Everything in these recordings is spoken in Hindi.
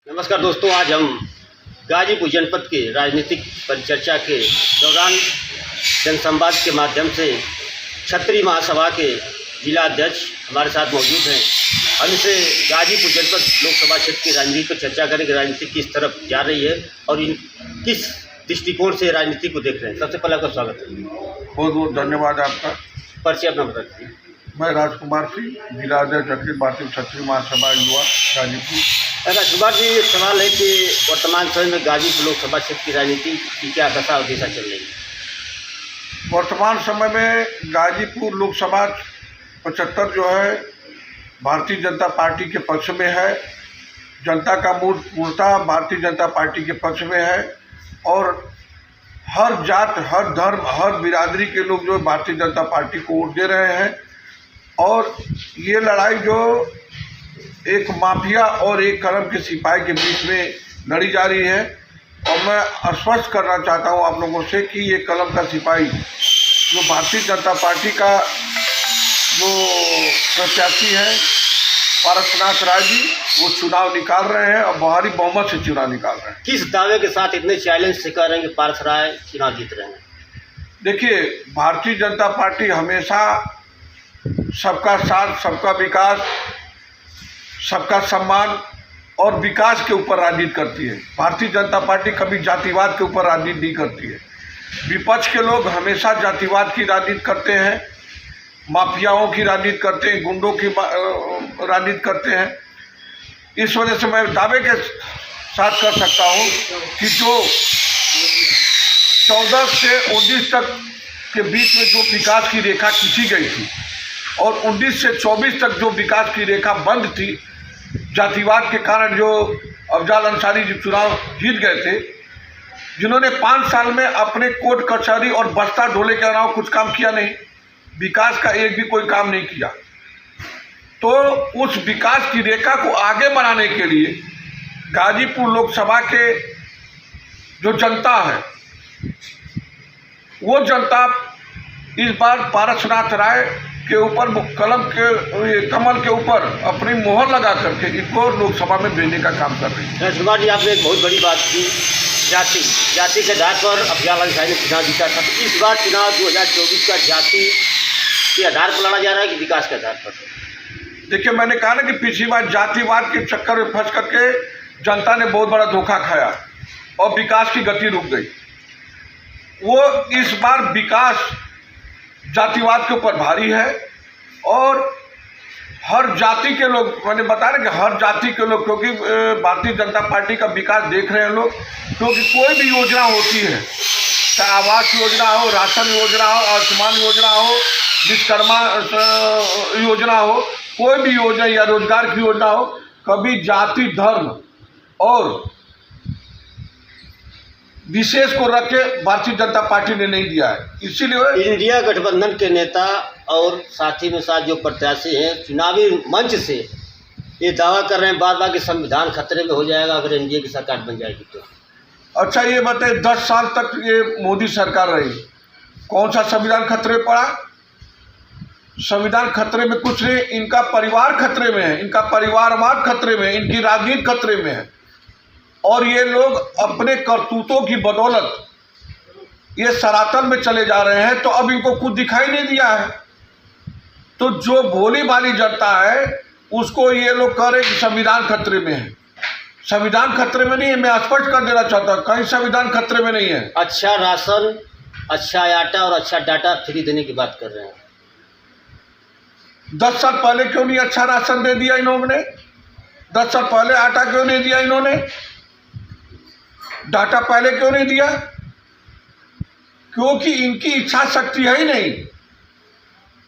नमस्कार दोस्तों, आज हम गाजीपुर जनपद के राजनीतिक परिचर्चा के दौरान जनसंवाद के माध्यम से क्षत्रिय महासभा के जिला अध्यक्ष हमारे साथ मौजूद हैं। हम इसे गाजीपुर जनपद लोकसभा क्षेत्र की राजनीति पर चर्चा करेंगे। राजनीति किस तरफ जा रही है और इन किस दृष्टिकोण से राजनीति को देख रहे हैं। सबसे पहले आपका स्वागत है। बहुत बहुत धन्यवाद आपका। परिचय अपना बता दीजिए। मैं राजकुमार सिंह, जिला अध्यक्ष अखिल भारतीय क्षत्रिय महासभा युवा गाजीपुर। राजकुमार जी, एक सवाल है कि वर्तमान समय में गाजीपुर लोकसभा क्षेत्र की राजनीति की क्या दशा और दिशा चल रही है? वर्तमान समय में गाजीपुर लोकसभा 75 जो है भारतीय जनता पार्टी के पक्ष में है। जनता का मूड पूर्णतः भारतीय जनता पार्टी के पक्ष में है और हर जात, हर धर्म, हर बिरादरी के लोग जो भारतीय जनता पार्टी को वोट दे रहे हैं। और ये लड़ाई जो एक माफिया और एक कलम के सिपाही के बीच में लड़ी जा रही है, और मैं स्पष्ट करना चाहता हूँ आप लोगों से कि ये कलम का सिपाही जो भारतीय जनता पार्टी का जो प्रत्याशी है पारसनाथ राय जी, वो चुनाव निकाल रहे हैं और भारी बहुमत से चुनाव निकाल रहे हैं। किस दावे के साथ इतने चैलेंज से कह रहे हैं कि पारस राय चुनाव जीत रहे हैं? देखिए, भारतीय जनता पार्टी हमेशा सबका साथ, सबका विकास, सबका सम्मान और विकास के ऊपर राजनीति करती है। भारतीय जनता पार्टी कभी जातिवाद के ऊपर राजनीति नहीं करती है। विपक्ष के लोग हमेशा जातिवाद की राजनीति करते हैं, माफियाओं की राजनीति करते हैं, गुंडों की राजनीति करते हैं। इस वजह से मैं दावे के साथ कर सकता हूं कि जो 14 से 19 तक के बीच में जो विकास की रेखा खींची गई थी और 19 से 24 तक जो विकास की रेखा बंद थी, जातिवाद के कारण जो अफजाल अंसारी जी चुनाव जीत गए थे, जिन्होंने 5 साल में अपने कोर्ट कचहरी और बस्ता ढोले के अलावा कुछ काम किया नहीं, विकास का एक भी कोई काम नहीं किया। तो उस विकास की रेखा को आगे बढ़ाने के लिए गाजीपुर लोकसभा के जो जनता है, वो जनता इस बार पारसनाथ राय के ऊपर कमल के ऊपर अपनी मोहर लगा करके इनको लोकसभा में भेजने का काम कर रही है। राजकुमार जी, आपने एक बहुत बड़ी बात की, जाति के आधार पर अफजाल अंसारी ने चुनाव जीता था। तो इस बार चुनाव 2024 का जाति के आधार पर लड़ा जा रहा है कि विकास के आधार पर? देखिए, मैंने कहा ना कि पिछली बार जातिवाद के चक्कर में फंस करके जनता ने बहुत बड़ा धोखा खाया और विकास की गति रुक गई। वो इस बार विकास जातिवाद के ऊपर भारी है और हर जाति के लोग, मैंने बताया ना कि हर जाति के लोग, क्योंकि भारतीय जनता पार्टी का विकास देख रहे हैं लोग। क्योंकि कोई भी योजना होती है, चाहे आवास योजना हो, राशन योजना हो, आयुष्मान योजना हो, विश्वकर्मा योजना हो, कोई भी योजना या रोजगार की योजना हो, कभी जाति, धर्म और विशेष को रख के भारतीय जनता पार्टी ने नहीं दिया है। इसीलिए इंडिया गठबंधन के नेता और साथी में साथ जो प्रत्याशी हैं, चुनावी मंच से ये दावा कर रहे हैं बार बार कि संविधान खतरे में हो जाएगा अगर एनडीए की सरकार बन जाएगी तो। अच्छा, ये बताइए, 10 साल तक ये मोदी सरकार रही, कौन सा संविधान खतरे पड़ा? संविधान खतरे में कुछ नहीं, इनका परिवार खतरे में है, इनका परिवारवाद खतरे में है, इनकी राजनीति खतरे में है। और ये लोग अपने करतूतों की बदौलत ये सनातन में चले जा रहे हैं। तो अब इनको कुछ दिखाई नहीं दिया है। तो जो भोली भाली जनता है उसको ये लोग कह रहे कि संविधान खतरे में है। संविधान खतरे में नहीं है, मैं स्पष्ट कर देना चाहता हूँ, कहीं संविधान खतरे में नहीं है। अच्छा राशन, अच्छा आटा और अच्छा डाटा फ्री देने की बात कर रहे हैं। 10 साल पहले क्यों नहीं अच्छा राशन दे दिया इन्होंने? 10 साल पहले आटा क्यों नहीं दिया इन्होंने? डाटा पहले क्यों नहीं दिया? क्योंकि इनकी इच्छा शक्ति है ही नहीं।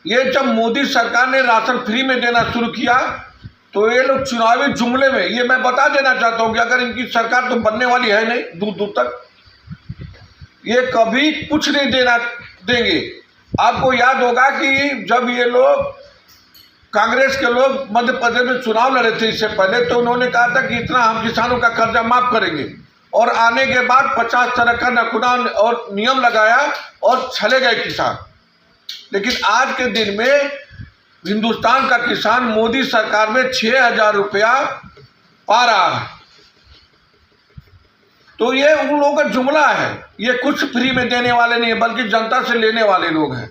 ये जब मोदी सरकार ने राशन फ्री में देना शुरू किया तो ये लोग चुनावी जुमले में, ये मैं बता देना चाहता हूं कि अगर इनकी सरकार तो बनने वाली है नहीं दूर दूर तक, ये कभी कुछ नहीं देंगे। आपको याद होगा कि जब ये लोग कांग्रेस के लोग मध्य प्रदेश में चुनाव लड़े थे इससे पहले, तो उन्होंने कहा था कि इतना हम किसानों का कर्जा माफ करेंगे, और आने के बाद 50 तरह का नकुना और नियम लगाया और चले गए किसान। लेकिन आज के दिन में हिंदुस्तान का किसान मोदी सरकार में 6,000 रुपया पा रहा है। तो ये उन लोगों का जुमला है, ये कुछ फ्री में देने वाले नहीं है, बल्कि जनता से लेने वाले लोग हैं।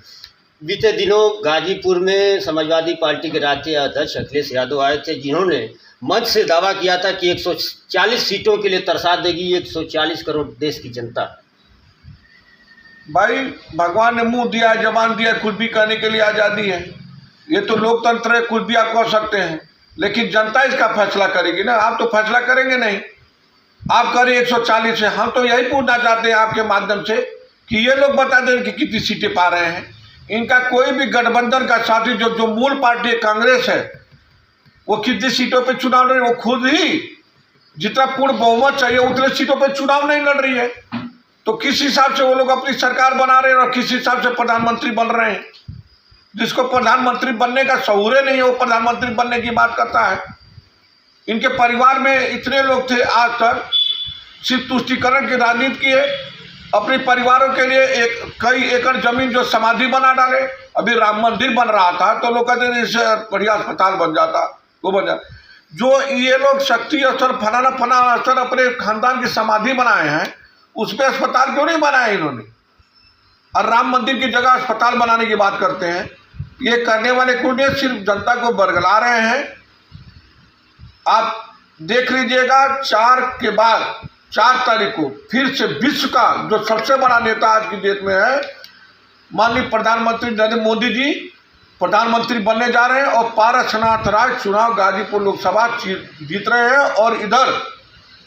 बीते दिनों गाजीपुर में समाजवादी पार्टी के राष्ट्रीय अध्यक्ष अखिलेश यादव आए थे, जिन्होंने मंच से दावा किया था कि 140 सीटों के लिए तरसा देगी 140 करोड़ देश की जनता। भाई भगवान ने मुंह दिया, जबान दिया, कुछ भी कहने के लिए आज़ादी है। ये तो लोकतंत्र है, कुछ भी आप कह सकते हैं, लेकिन जनता इसका फैसला करेगी ना। आप तो फैसला करेंगे नहीं, आप करें 140 है। हम तो यही पूछना चाहते हैं आपके माध्यम से कि ये लोग बता दें कि कितनी सीटें पा रहे हैं। इनका कोई भी गठबंधन का साथी जो मूल पार्टी कांग्रेस है, वो कितनी सीटों पे चुनाव लड़ रही है? वो खुद ही जितना पूर्ण बहुमत चाहिए उतने सीटों पे चुनाव नहीं लड़ रही है। तो किस हिसाब से वो लोग अपनी सरकार बना रहे हैं और किस हिसाब से प्रधानमंत्री बन रहे हैं? जिसको प्रधानमंत्री बनने का शऊर नहीं है, वो प्रधानमंत्री बनने की बात करता है। इनके परिवार में इतने लोग थे, आज तक सिर्फ तुष्टीकरण की राजनीति किए, अपने परिवारों के लिए कई एकड़ जमीन जो समाधि बना डाले। अभी राम मंदिर बन रहा था तो लोग कहते थे इससे बढ़िया अस्पताल बन जाता, वो बन जाता। जो ये लोग शक्ति स्तर फलाना स्तर अपने खानदान की समाधि बनाए हैं, उस पर अस्पताल क्यों नहीं बनाया इन्होंने? और राम मंदिर की जगह अस्पताल बनाने की बात करते हैं। ये करने वाले कौन है? सिर्फ जनता को बरगला रहे हैं। आप देख लीजिएगा 4 तारीख को फिर से विश्व का जो सबसे बड़ा नेता आज की डेट में है, माननीय प्रधानमंत्री नरेंद्र मोदी जी प्रधानमंत्री बनने जा रहे हैं और पारसनाथ राय चुनाव गाजीपुर लोकसभा जीत रहे हैं। और इधर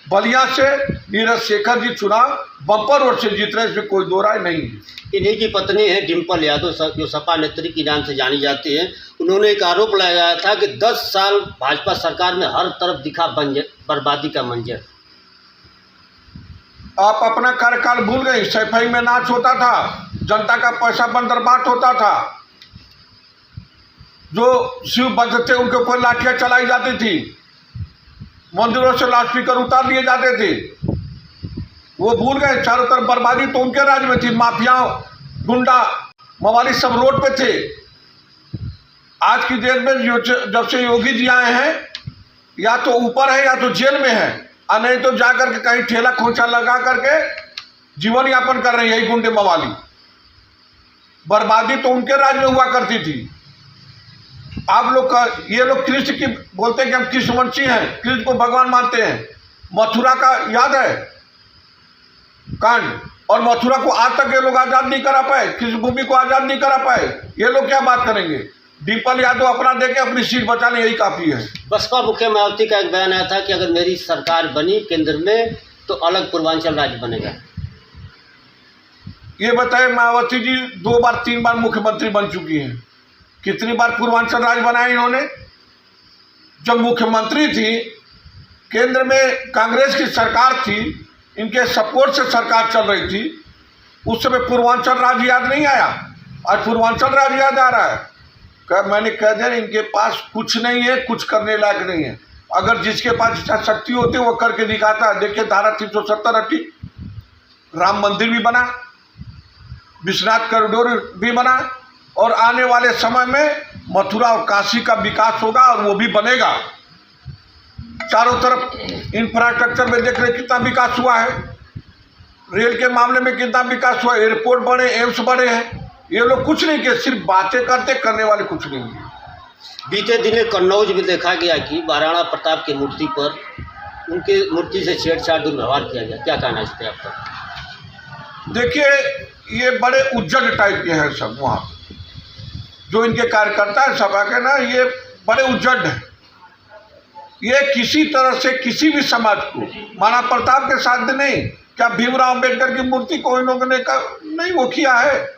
बलिया से नीरज शेखर जी चुनाव बम्पर वोट से जीत रहे हैं, इसमें कोई दो राय नहीं है। इन्हीं की पत्नी है डिम्पल यादव, जो सपा नेत्री के नाम से जानी जाती है। उन्होंने एक आरोप लगाया था कि 10 साल भाजपा सरकार में हर तरफ दिखा बर्बादी का मंजर। आप अपना कार्यकाल भूल गए। सफाई में नाच होता था, जनता का पैसा बंदरबाट होता था, जो शिव भक्त थे उनके ऊपर लाठियां चलाई जाती थी, मंदिरों से लाउडस्पीकर उतार लिए जाते थे। वो भूल गए। चारों तरफ बर्बादी तो उनके राज में थी। माफियाओं, गुंडा, मवाली सब रोड पे थे। आज की डेट में जब से योगी जी आए हैं, या तो ऊपर है या तो जेल में है, और नहीं तो जाकर के कहीं ठेला खोंचा लगा करके जीवन यापन कर रहे हैं यही गुंडे मवाली। बर्बादी तो उनके राज में हुआ करती थी। आप लोग का ये लोग कृष्ण की बोलते हैं कि हम कृष्णवंशी हैं, कृष्ण को भगवान मानते हैं। मथुरा का याद है कांड, और मथुरा को आज तक ये लोग आज़ाद नहीं करा पाए, कृष्ण भूमि को आज़ाद नहीं करा पाए। ये लोग क्या बात करेंगे? डिम्पल यादव अपना देके अपनी सीट बचाने यही काफ़ी है। बसपा मुख्य मायावती का एक बयान आया था कि अगर मेरी सरकार बनी केंद्र में तो अलग पूर्वांचल राज्य बनेगा। ये बताए मायावती जी 2 बार 3 बार मुख्यमंत्री बन चुकी हैं, कितनी बार पूर्वांचल राज्य बनाया इन्होंने? जब मुख्यमंत्री थी, केंद्र में कांग्रेस की सरकार थी, इनके सपोर्ट से सरकार चल रही थी, उस समय पूर्वांचल राज्य याद नहीं आया। आज पूर्वांचल राज्य याद आ रहा है। मैंने कह दिया इनके पास कुछ नहीं है, कुछ करने लायक नहीं है। अगर जिसके पास इच्छा शक्ति होती है वो करके दिखाता है। देखिए धारा 370 हटी, राम मंदिर भी बना, विश्वनाथ कॉरिडोर भी बना, और आने वाले समय में मथुरा और काशी का विकास होगा और वो भी बनेगा। चारों तरफ इंफ्रास्ट्रक्चर में देख रहे कितना विकास हुआ है, रेल के मामले में कितना विकास हुआ, एयरपोर्ट बने, एम्स बने हैं। ये लोग कुछ नहीं किए, सिर्फ बातें करते, करने वाले कुछ नहीं है। बीते दिनों कन्नौज में देखा गया कि महाराणा प्रताप की मूर्ति पर उनके मूर्ति से छेड़छाड़ दुर्व्यवहार किया गया। क्या कहना है इस पर आपका? देखिए ये बड़े उज्जड टाइप के हैं सब, वहाँ जो इनके कार्यकर्ता है सभा के ना, ये बड़े उज्जड हैं। ये किसी तरह से किसी भी समाज को महाराणा प्रताप के साथ नहीं, क्या भीमराव अम्बेडकर की मूर्ति को इन लोगों ने नहीं वो किया है।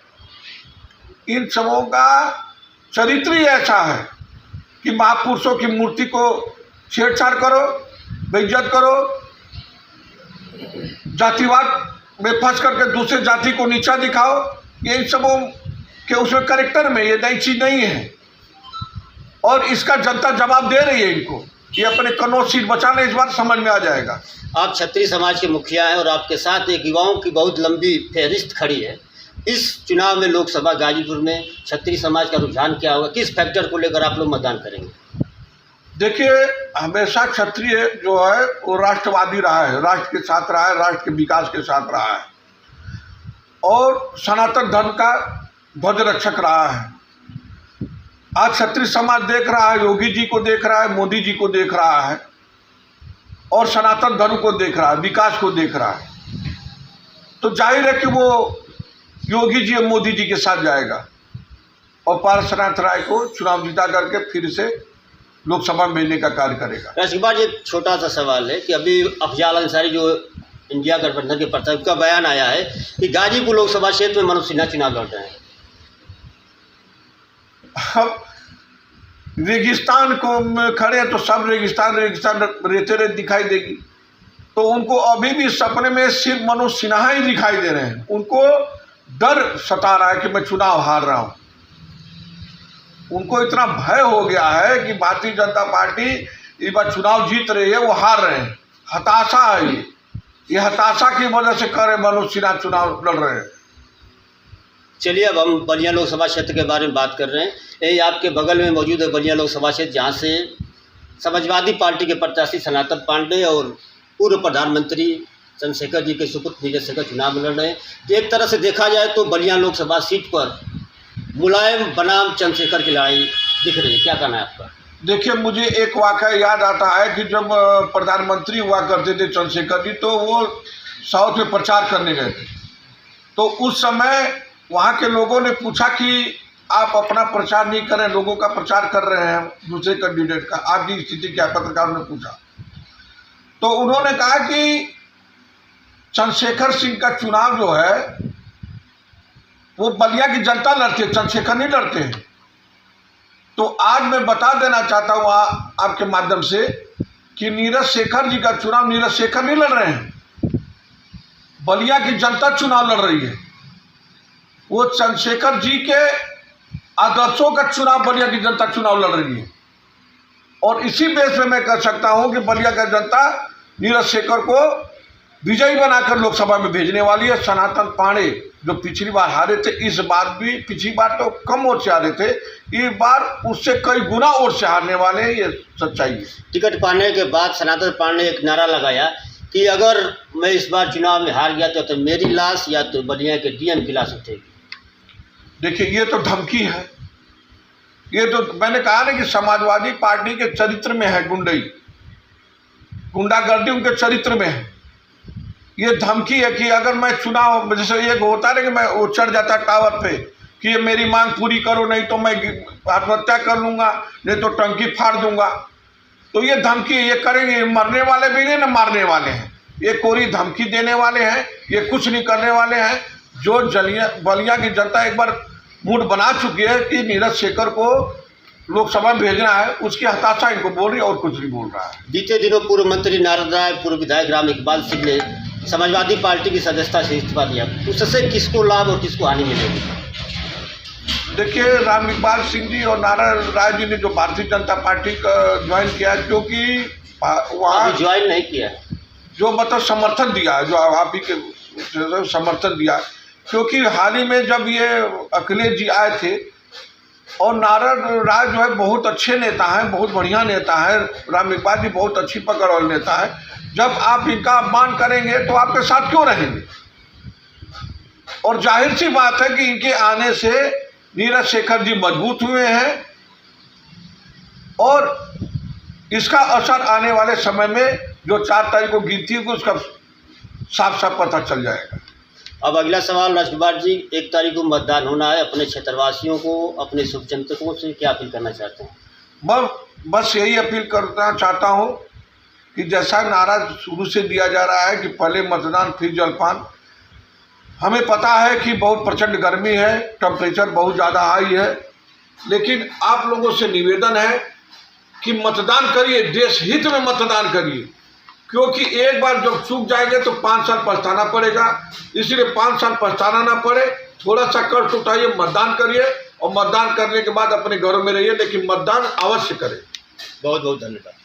इन सबों का चरित्र ही ऐसा है कि महापुरुषों की मूर्ति को छेड़छाड़ करो, बेइज्जत करो, जातिवाद में फंस करके दूसरे जाति को नीचा दिखाओ। ये इन सबों के उसमें करेक्टर में ये नई चीज़ नहीं है, और इसका जनता जवाब दे रही है इनको। ये अपने कन्नौज सीट बचाने इस बार समझ में आ जाएगा। आप क्षत्रिय समाज के मुखिया हैं और आपके साथ एक युवाओं की बहुत लंबी फहरिस्त खड़ी है। इस चुनाव में लोकसभा गाजीपुर में क्षत्रिय समाज का रुझान क्या होगा? किस फैक्टर को लेकर आप लोग मतदान करेंगे? देखिए, हमेशा क्षत्रिय जो है वो राष्ट्रवादी रहा है, राष्ट्र के साथ रहा है, राष्ट्र के विकास के साथ रहा है और सनातन धर्म का ध्वज रक्षक रहा है। आज क्षत्रिय समाज देख रहा है, योगी जी को देख रहा है, मोदी जी को देख रहा है और सनातन धर्म को देख रहा है, विकास को देख रहा है। तो जाहिर है कि वो योगी जी और मोदी जी के साथ जाएगा और पार्श्वनाथ राय को चुनाव जीता करके फिर से लोकसभा में भेजने का कार्य करेगा। इसके बाद एक छोटा सा सवाल है कि अभी अफजाल अंसारी जो इंडिया गठबंधन के प्रत्याशी का बयान आया है कि गाजीपुर लोकसभा क्षेत्र में मनोज सिन्हा चुनाव लड़ रहे हैं। अब रेगिस्तान को में खड़े हैं तो सब रेगिस्तान रेते रेत दिखाई देगी। तो उनको अभी भी सपने में सिर्फ मनोज सिन्हा ही दिखाई दे रहे हैं। उनको डर सता रहा है कि मैं चुनाव हार रहा हूँ। उनको इतना भय हो गया है कि भारतीय जनता पार्टी इस बार चुनाव जीत रही है, वो हार रहे हैं। हताशा है ये हताशा की वजह से कर रहे मनोज सिन्हा चुनाव लड़ रहे हैं। चलिए, अब हम बलिया लोकसभा क्षेत्र के बारे में बात कर रहे हैं। यही आपके बगल में मौजूद है बलिया लोकसभा क्षेत्र, जहाँ से समाजवादी पार्टी के प्रत्याशी सनातन पांडे और पूर्व प्रधानमंत्री चंद्रशेखर जी के सुपुत्र नीरज शेखर चुनाव लड़ रहे हैं। तो एक तरह से देखा जाए तो बलिया लोकसभा सीट पर मुलायम बनाम चंद्रशेखर की लड़ाई दिख रही है। क्या कहना है आपका? देखिए, मुझे एक वाक़या याद आता है कि जब प्रधानमंत्री हुआ करते थे चंद्रशेखर जी, तो वो साउथ में प्रचार करने गए थे। तो उस समय वहाँ के लोगों ने पूछा कि आप अपना प्रचार नहीं कर रहे, लोगों का प्रचार कर रहे हैं दूसरे कैंडिडेट का, आपकी स्थिति क्या? पत्रकारों ने पूछा। तो उन्होंने कहा कि चंद्रशेखर सिंह का चुनाव जो है वो बलिया की जनता लड़ती है, चंद्रशेखर नहीं लड़ते हैं। तो आज मैं बता देना चाहता हूँ आपके माध्यम से कि नीरज शेखर जी का चुनाव नीरज शेखर नहीं लड़ रहे हैं, बलिया की जनता चुनाव लड़ रही है। वो चंद्रशेखर जी के आदर्शों का चुनाव बलिया की जनता चुनाव लड़ रही है। और इसी बेस में मैं कह सकता हूं कि बलिया का जनता नीरज शेखर को विजयी बनाकर लोकसभा में भेजने वाली है। सनातन पांडे जो पिछली बार हारे थे, इस बार भी, पिछली बार तो कम वोट से हारे थे, इस बार उससे कई गुना वोट से हारने वाले हैं, ये सच्चाई है। टिकट पाने के बाद सनातन पांडे एक नारा लगाया कि अगर मैं इस बार चुनाव में हार गया तो मेरी लाश या तो बलिया के डीएम की लाश उठेगी। देखिए, ये तो धमकी है। ये तो मैंने कहा ना कि समाजवादी पार्टी के चरित्र में है गुंडागर्दी उनके चरित्र में है। ये धमकी है कि अगर मैं चुनाव, जैसे एक होता है ना कि मैं वो चढ़ जाता टावर पे कि ये मेरी मांग पूरी करो, नहीं तो मैं आत्महत्या कर लूँगा, नहीं तो टंकी फाड़ दूंगा। तो ये धमकी ये करेंगे, मरने वाले भी नहीं ना मारने वाले हैं, ये कोरी धमकी देने वाले हैं, ये कुछ नहीं करने वाले हैं। जो बलिया की जनता एक बार मूड बना चुकी है कि नीरज शेखर को लोकसभा में भेजना है, उसकी हताशा इनको बोल रही है और कुछ नहीं बोल रहा है। बीते दिनों पूर्व मंत्री नारद राय, पूर्व विधायक राम इकबाल सिंह ने समाजवादी पार्टी की सदस्यता से इस्तीफा दिया। उससे किसको लाभ और किसको हानि मिलेगी? देखिए, राम इकबाल सिंह जी और नारायण राय जी ने जो भारतीय जनता पार्टी का ज्वाइन किया, क्योंकि वहाँ ज्वाइन नहीं किया, जो मतलब समर्थन दिया है, जो आप ही के समर्थन दिया, क्योंकि हाल ही में जब ये अखिलेश जी आए थे, और नारायण राय जो है बहुत अच्छे नेता हैं, बहुत बढ़िया नेता हैं, राम इकबाल जी बहुत अच्छी पकड़ वाले नेता हैं। जब आप इनका अपमान करेंगे तो आपके साथ क्यों रहेंगे? और जाहिर सी बात है कि इनके आने से नीरज शेखर जी मजबूत हुए हैं और इसका असर आने वाले समय में जो 4 तारीख को गिनती होगी उसका साफ साफ पता चल जाएगा। अब अगला सवाल राजकुमार जी, 1 तारीख को मतदान होना है, अपने क्षेत्रवासियों को, अपने शुभचिंतकों से क्या अपील करना चाहते हैं? बस यही अपील करना चाहता हूँ कि जैसा नारा शुरू से दिया जा रहा है कि पहले मतदान फिर जलपान। हमें पता है कि बहुत प्रचंड गर्मी है, टेम्परेचर बहुत ज़्यादा हाई है, लेकिन आप लोगों से निवेदन है कि मतदान करिए, देश हित में मतदान करिए, क्योंकि एक बार जब चूक जाएंगे तो 5 साल पछताना पड़ेगा। इसलिए 5 साल पछताना ना पड़े, थोड़ा सा कष्ट उठाइए, मतदान करिए और मतदान करने के बाद अपने घरों में रहिए, लेकिन मतदान अवश्य करें। बहुत बहुत धन्यवाद।